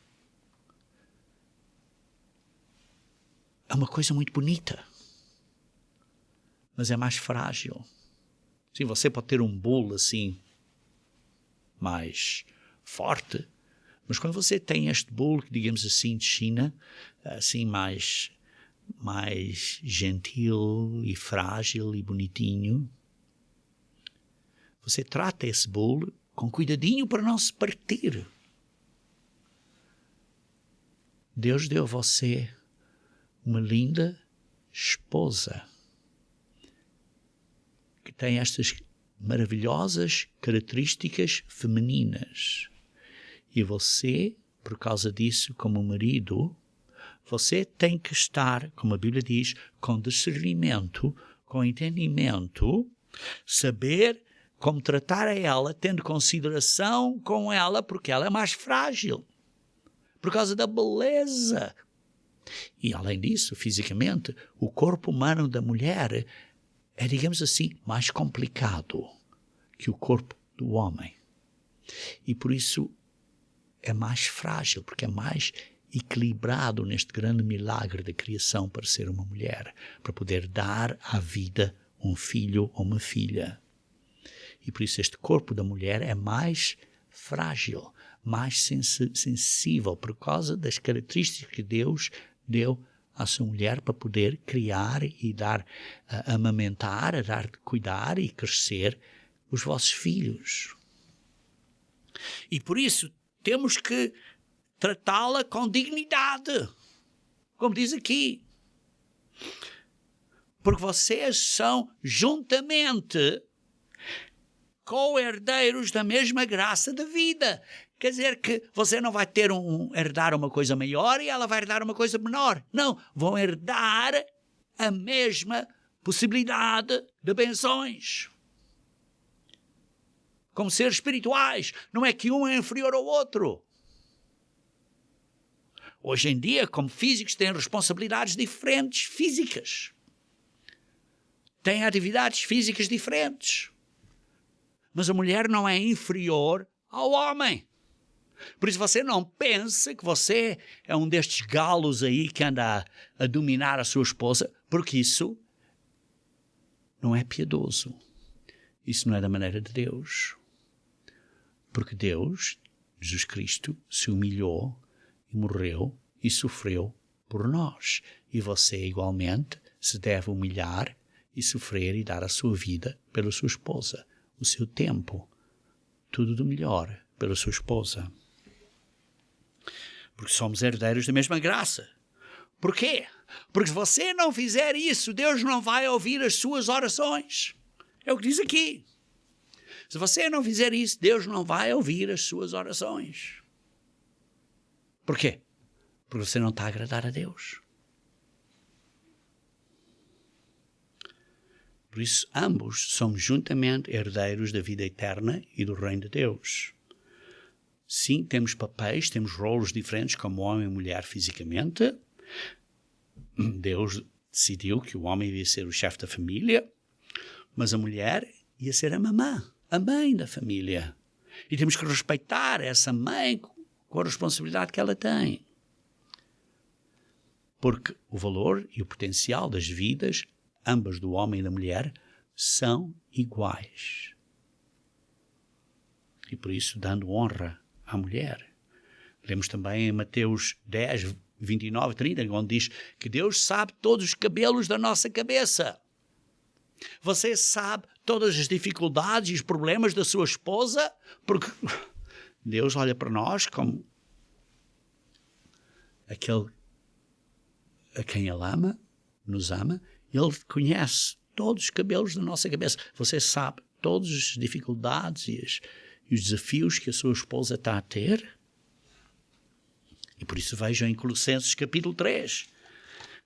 é uma coisa muito bonita, mas é mais frágil. Sim, você pode ter um bolo assim mais forte, mas quando você tem este bolo, digamos assim, de China, assim mais gentil e frágil e bonitinho, você trata esse bolo com cuidadinho para não se partir. Deus deu a você uma linda esposa que tem estas maravilhosas características femininas. E você, por causa disso, como marido, você tem que estar, como a Bíblia diz, com discernimento, com entendimento, saber como tratar a ela, tendo consideração com ela, porque ela é mais frágil, por causa da beleza. E, além disso, fisicamente, o corpo humano da mulher é, digamos assim, mais complicado que o corpo do homem. E, por isso, é mais frágil, porque é mais equilibrado neste grande milagre da criação para ser uma mulher, para poder dar à vida um filho ou uma filha. E por isso este corpo da mulher é mais frágil, mais sensível, por causa das características que Deus deu à sua mulher para poder criar e dar, amamentar, dar, cuidar e crescer os vossos filhos. E por isso temos que tratá-la com dignidade, como diz aqui. Porque vocês são juntamente co-herdeiros da mesma graça da vida. Quer dizer que você não vai ter herdar uma coisa maior e ela vai herdar uma coisa menor. Não, vão herdar a mesma possibilidade de bênçãos. Como seres espirituais. Não é que um é inferior ao outro. Hoje em dia, como físicos, têm responsabilidades diferentes físicas. Têm atividades físicas diferentes. Mas a mulher não é inferior ao homem. Por isso você não pensa que você é um destes galos aí que anda a dominar a sua esposa, porque isso não é piedoso. Isso não é da maneira de Deus. Porque Deus, Jesus Cristo, se humilhou e morreu e sofreu por nós. E você igualmente se deve humilhar e sofrer e dar a sua vida pela sua esposa. O seu tempo, tudo do melhor pela sua esposa. Porque somos herdeiros da mesma graça. Por quê? Porque se você não fizer isso, Deus não vai ouvir as suas orações. É o que diz aqui. Se você não fizer isso, Deus não vai ouvir as suas orações. Por quê? Porque você não está a agradar a Deus. Por isso, ambos somos juntamente herdeiros da vida eterna e do reino de Deus. Sim, temos papéis, temos rolos diferentes como homem e mulher fisicamente. Deus decidiu que o homem ia ser o chefe da família, mas a mulher ia ser a mamã, a mãe da família. E temos que respeitar essa mãe com a responsabilidade que ela tem. porque o valor e o potencial das vidas, ambas do homem e da mulher, são iguais. E por isso, dando honra à mulher. Lemos também em Mateus 10, 29, 30, onde diz que Deus sabe todos os cabelos da nossa cabeça. Você sabe todas as dificuldades e os problemas da sua esposa, porque Deus olha para nós como aquele a quem Ele ama, nos ama. Ele conhece todos os cabelos da nossa cabeça. Você sabe todas as dificuldades e os desafios que a sua esposa está a ter. E por isso vejam em Colossenses capítulo 3.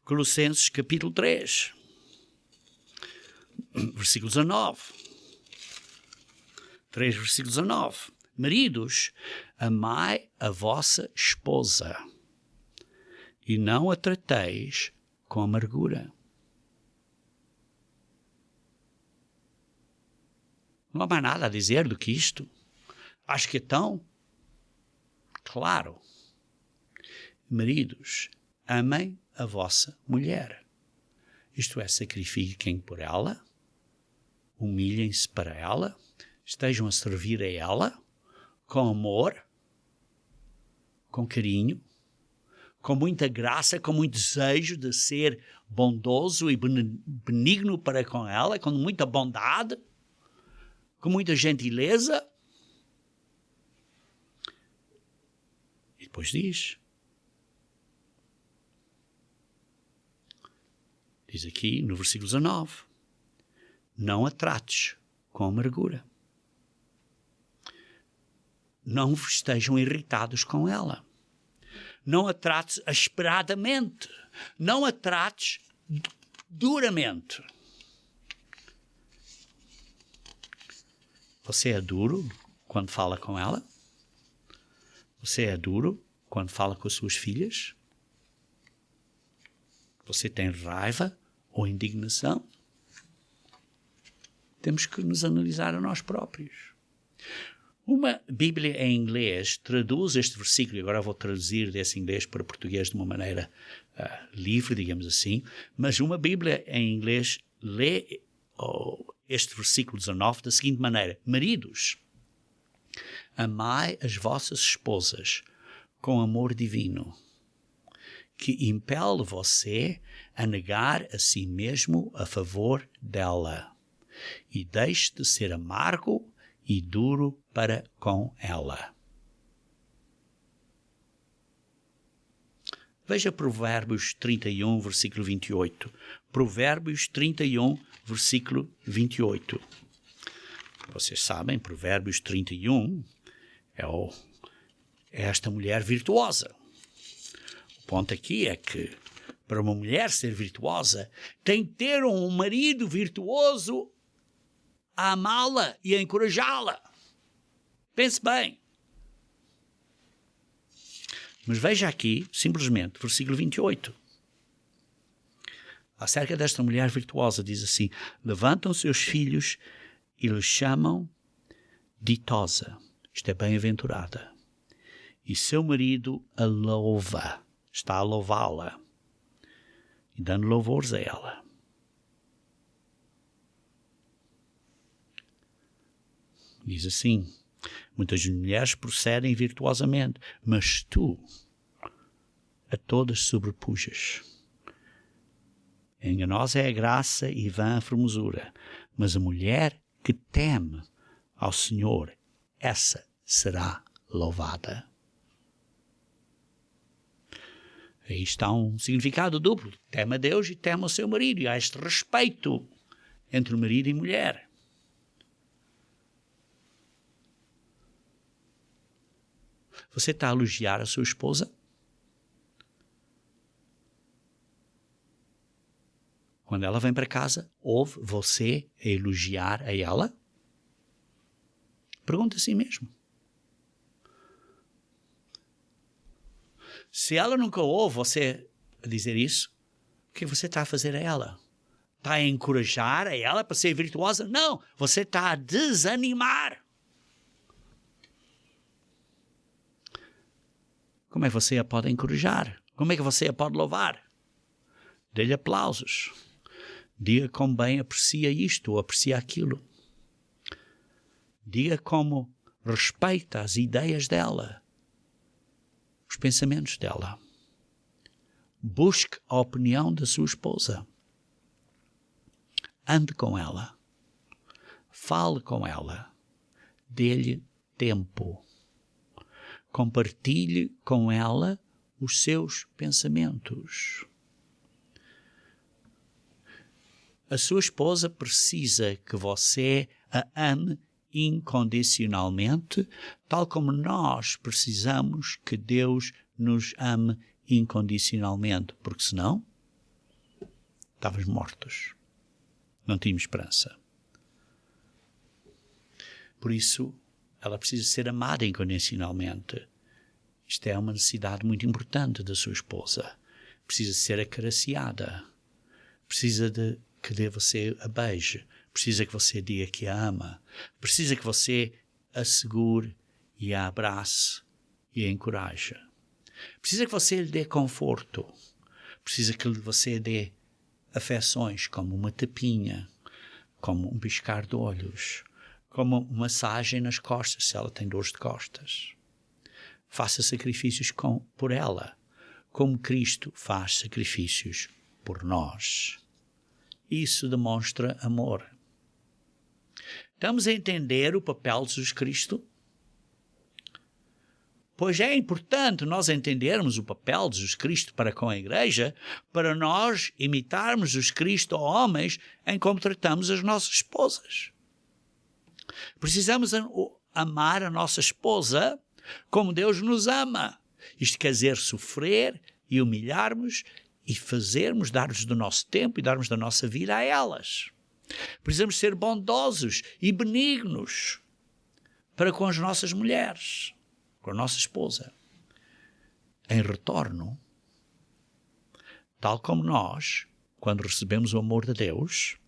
Colossenses capítulo 3. Versículo 19. 3, versículo 19. Maridos, amai a vossa esposa e não a trateis com amargura. Não há mais nada a dizer do que isto. Acho que é tão claro. Maridos, amem a vossa mulher. Isto é, sacrifiquem por ela, humilhem-se para ela, estejam a servir a ela, com amor, com carinho, com muita graça, com muito desejo de ser bondoso e benigno para com ela, com muita bondade, com muita gentileza. E depois diz aqui no versículo 19, não a trates com amargura. Não estejam irritados com ela. Não a trates asperadamente. Não a trates duramente. Você é duro quando fala com ela? Você é duro quando fala com as suas filhas? Você tem raiva ou indignação? Temos que nos analisar a nós próprios. Uma Bíblia em inglês traduz este versículo, e agora vou traduzir desse inglês para português de uma maneira livre, digamos assim, mas uma Bíblia em inglês lê este versículo 19 da seguinte maneira: Maridos, amai as vossas esposas com amor divino, que impele você a negar a si mesmo a favor dela, e deixe de ser amargo e duro para com ela. Veja Provérbios 31, versículo 28. Provérbios 31, versículo 28. Vocês sabem, Provérbios 31 é esta mulher virtuosa. O ponto aqui é que, para uma mulher ser virtuosa, tem que ter um marido virtuoso a amá-la e a encorajá-la. Pense bem. Mas veja aqui, simplesmente, versículo 28. Acerca desta mulher virtuosa, diz assim: levantam seus filhos e lhe chamam ditosa. Isto é, bem-aventurada. E seu marido a louva. Está a louvá-la. E dando louvores a ela. Diz assim: muitas mulheres procedem virtuosamente, mas tu a todas sobrepujas. Enganosa é a graça e vã a formosura, mas a mulher que teme ao Senhor, essa será louvada. Aí está um significado duplo: teme a Deus e teme o seu marido, e há este respeito entre o marido e mulher. Você está a elogiar a sua esposa? Quando ela vem para casa, ouve você a elogiar a ela? Pergunta a si mesmo. Se ela nunca ouve você a dizer isso, o que você está a fazer a ela? Está a encorajar a ela para ser virtuosa? Não, você está a desanimar. Como é que você a pode encorajar? Como é que você a pode louvar? Dê-lhe aplausos. Diga como bem aprecia isto ou aprecia aquilo. Diga como respeita as ideias dela, os pensamentos dela. Busque a opinião da sua esposa. Ande com ela. Fale com ela. Dê-lhe tempo. Compartilhe com ela os seus pensamentos. A sua esposa precisa que você a ame incondicionalmente, tal como nós precisamos que Deus nos ame incondicionalmente, porque senão estávamos mortos. Não tínhamos esperança. Por isso, ela precisa ser amada incondicionalmente. Isto é uma necessidade muito importante da sua esposa. Precisa ser acariciada. Precisa de que você a beije. Precisa que você diga que a ama. Precisa que você a segure e a abrace e a encoraje. Precisa que você lhe dê conforto. Precisa que você lhe dê afeções, como uma tapinha, como um piscar de olhos, como uma massagem nas costas, se ela tem dores de costas. Faça sacrifícios por ela, como Cristo faz sacrifícios por nós. Isso demonstra amor. Estamos a entender o papel de Jesus Cristo? Pois é importante nós entendermos o papel de Jesus Cristo para com a igreja, para nós imitarmos Jesus Cristo a homens em como tratamos as nossas esposas. Precisamos amar a nossa esposa como Deus nos ama. Isto quer dizer sofrer e humilharmos e fazermos, darmos do nosso tempo e darmos da nossa vida a elas. Precisamos ser bondosos e benignos para com as nossas mulheres, com a nossa esposa. Em retorno, tal como nós, quando recebemos o amor de Deus,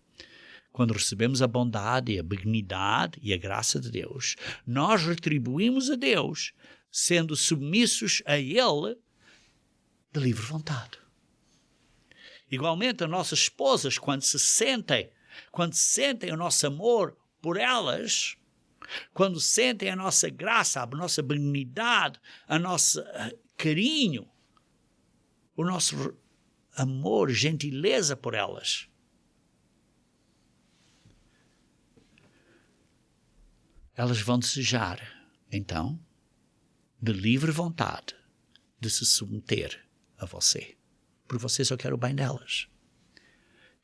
quando recebemos a bondade, a benignidade e a graça de Deus, nós retribuímos a Deus, sendo submissos a Ele de livre vontade. Igualmente, as nossas esposas, quando sentem o nosso amor por elas, quando sentem a nossa graça, a nossa benignidade, a nosso carinho, o nosso amor, gentileza por elas, elas vão desejar, então, de livre vontade, de se submeter a você, porque você só quer o bem delas.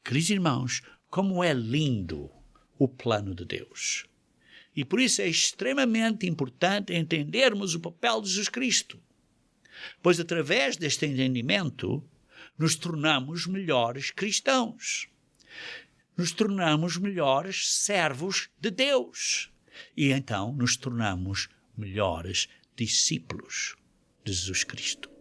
Queridos irmãos, como é lindo o plano de Deus. E por isso é extremamente importante entendermos o papel de Jesus Cristo, pois através deste entendimento nos tornamos melhores cristãos, nos tornamos melhores servos de Deus e então nos tornamos melhores discípulos de Jesus Cristo.